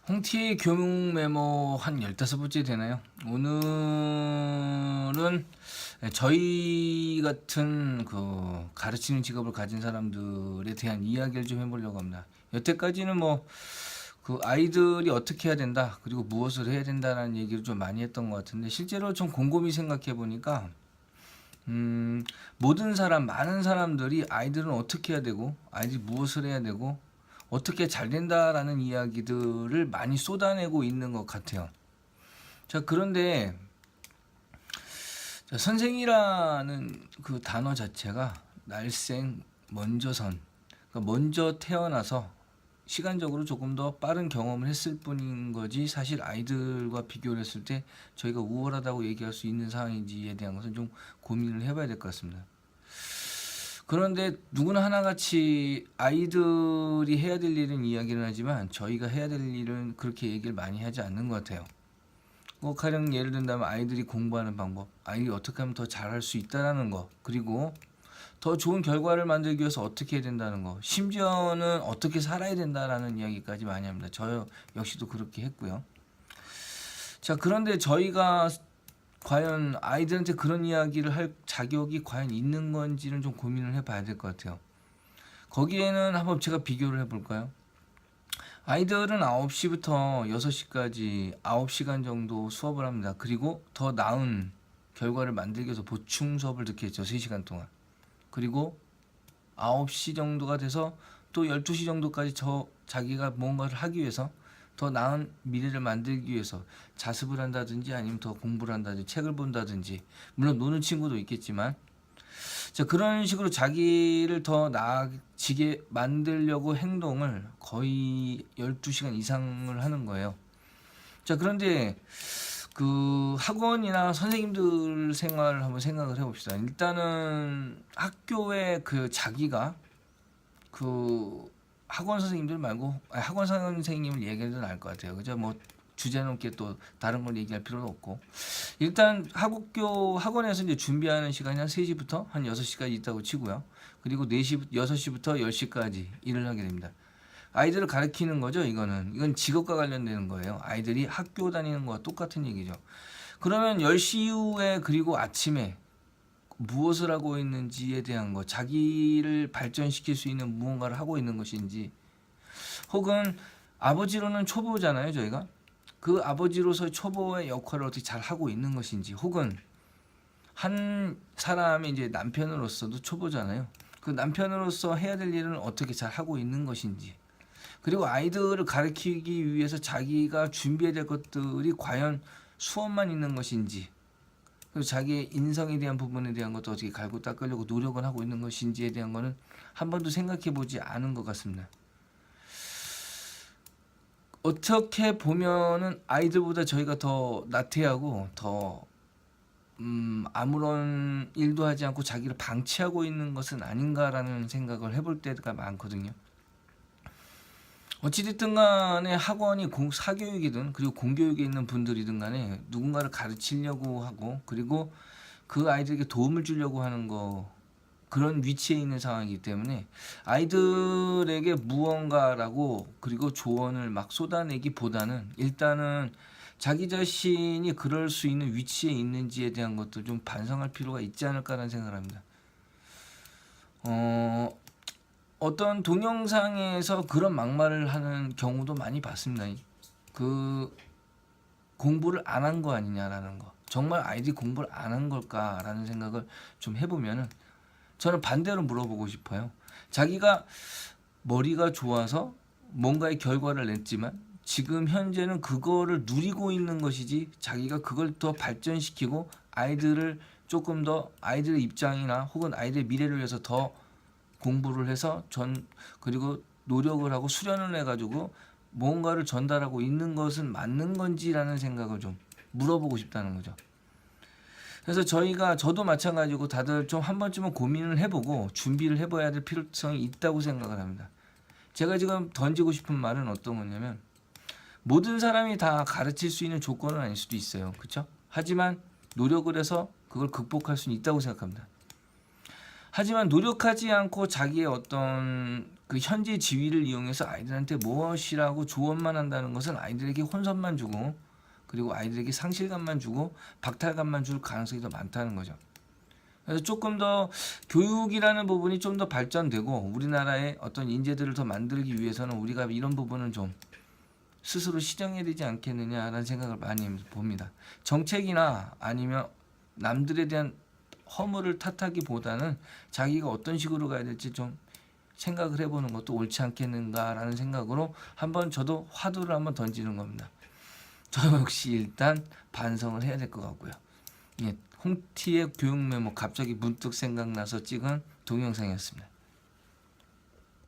홍티 교육 메모 한 15번째 되나요? 오늘은 저희 같은 그 가르치는 직업을 가진 사람들에 대한 이야기를 좀 해보려고 합니다. 여태까지는 뭐 그 아이들이 어떻게 해야 된다, 그리고 무엇을 해야 된다라는 얘기를 좀 많이 했던 것 같은데, 실제로 좀 곰곰이 생각해 보니까 모든 사람, 많은 사람들이 아이들은 어떻게 해야 되고, 아이들이 무엇을 해야 되고, 어떻게 잘 된다라는 이야기들을 많이 쏟아내고 있는 것 같아요. 자, 그런데 선생이라는 그 단어 자체가 날생, 먼저선, 그러니까 먼저 태어나서 시간적으로 조금 더 빠른 경험을 했을 뿐인 거지, 사실 아이들과 비교를 했을 때 저희가 우월하다고 얘기할 수 있는 상황인지에 대한 것은 좀 고민을 해봐야 될 것 같습니다. 그런데 누구나 하나같이 아이들이 해야 될 일은 이야기를 하지만 저희가 해야 될 일은 그렇게 얘기를 많이 하지 않는 것 같아요. 뭐 가령 예를 든다면 아이들이 공부하는 방법, 아이들이 어떻게 하면 더 잘할 수 있다는 거, 그리고 더 좋은 결과를 만들기 위해서 어떻게 해야 된다는 거, 심지어는 어떻게 살아야 된다라는 이야기까지 많이 합니다. 저 역시도 그렇게 했고요. 자, 그런데 저희가 과연 아이들한테 그런 이야기를 할 자격이 과연 있는 건지는 좀 고민을 해봐야 될 것 같아요. 거기에는 한번 제가 비교를 해볼까요? 아이들은 9시부터 6시까지 9시간 정도 수업을 합니다. 그리고 더 나은 결과를 만들기 위해서 보충 수업을 듣겠죠. 3시간 동안. 그리고 9시 정도가 돼서 또 12시 정도까지 자기가 뭔가를 하기 위해서 더 나은 미래를 만들기 위해서 자습을 한다든지 아니면 더 공부를 한다든지 책을 본다든지, 물론 노는 친구도 있겠지만, 자, 그런 식으로 자기를 더 나아지게 만들려고 행동을 거의 12시간 이상을 하는 거예요. 자, 그런데 그 학원이나 선생님들 생활을 한번 생각을 해봅시다. 일단은 학교에 그 자기가 그 학원 선생님들 말고, 학원 선생님을 얘기해도 나을 것 같아요. 그죠? 뭐 주제 넘게 또 다른 걸 얘기할 필요는 없고, 일단 학원에서 이제 준비하는 시간이 한 3시부터 한 6시까지 있다고 치고요. 그리고 6시부터 10시까지 일을 하게 됩니다. 아이들을 가르치는 거죠. 이건 직업과 관련되는 거예요. 아이들이 학교 다니는 거와 똑같은 얘기죠. 그러면 10시 이후에, 그리고 아침에 무엇을 하고 있는지에 대한 거, 자기를 발전시킬 수 있는 무언가를 하고 있는 것인지, 혹은 아버지로는 초보잖아요, 저희가. 그 아버지로서의 초보의 역할을 어떻게 잘 하고 있는 것인지, 혹은 한 사람이 이제 남편으로서도 초보잖아요. 그 남편으로서 해야 될 일은 어떻게 잘 하고 있는 것인지, 그리고 아이들을 가르치기 위해서 자기가 준비해야 될 것들이 과연 수업만 있는 것인지, 그리고 자기의 인성에 대한 부분에 대한 것도 어떻게 갈고 닦으려고 노력을 하고 있는 것인지에 대한 거는 한 번도 생각해 보지 않은 것 같습니다. 어떻게 보면은 아이들보다 저희가 더 나태하고 더 아무런 일도 하지 않고 자기를 방치하고 있는 것은 아닌가라는 생각을 해볼 때가 많거든요. 어찌됐든 간에 학원이 사교육이든 그리고 공교육에 있는 분들이든 간에 누군가를 가르치려고 하고, 그리고 그 아이들에게 도움을 주려고 하는 거, 그런 위치에 있는 상황이기 때문에 아이들에게 무언가라고 그리고 조언을 막 쏟아내기보다는 일단은 자기 자신이 그럴 수 있는 위치에 있는지에 대한 것도 좀 반성할 필요가 있지 않을까라는 생각을 합니다. 어떤 동영상에서 그런 막말을 하는 경우도 많이 봤습니다. 그 공부를 안 한 거 아니냐라는 거. 정말 아이들이 공부를 안 한 걸까라는 생각을 좀 해보면은, 저는 반대로 물어보고 싶어요. 자기가 머리가 좋아서 뭔가의 결과를 냈지만 지금 현재는 그거를 누리고 있는 것이지, 자기가 그걸 더 발전시키고 아이들을 조금 더 아이들의 입장이나 혹은 아이들의 미래를 위해서 더 공부를 해서 그리고 노력을 하고 수련을 해가지고 뭔가를 전달하고 있는 것은 맞는 건지라는 생각을 좀 물어보고 싶다는 거죠. 그래서 저도 마찬가지고 다들 좀 한 번쯤은 고민을 해보고 준비를 해봐야 될 필요성이 있다고 생각을 합니다. 제가 지금 던지고 싶은 말은 어떤 거냐면, 모든 사람이 다 가르칠 수 있는 조건은 아닐 수도 있어요. 그렇죠? 하지만 노력을 해서 그걸 극복할 수는 있다고 생각합니다. 하지만 노력하지 않고 자기의 어떤 그 현재 지위를 이용해서 아이들한테 무엇이라고 조언만 한다는 것은 아이들에게 혼선만 주고 그리고 아이들에게 상실감만 주고 박탈감만 줄 가능성이 더 많다는 거죠. 그래서 조금 더 교육이라는 부분이 좀 더 발전되고 우리나라의 어떤 인재들을 더 만들기 위해서는 우리가 이런 부분은 좀 스스로 시정해야 되지 않겠느냐라는 생각을 많이 봅니다. 정책이나 아니면 남들에 대한 허물을 탓하기보다는 자기가 어떤 식으로 가야 될지 좀 생각을 해보는 것도 옳지 않겠는가라는 생각으로 한번 저도 화두를 한번 던지는 겁니다. 저 역시 일단 반성을 해야 될 것 같고요. 예, 홍티의 교육 메모 갑자기 문득 생각나서 찍은 동영상이었습니다.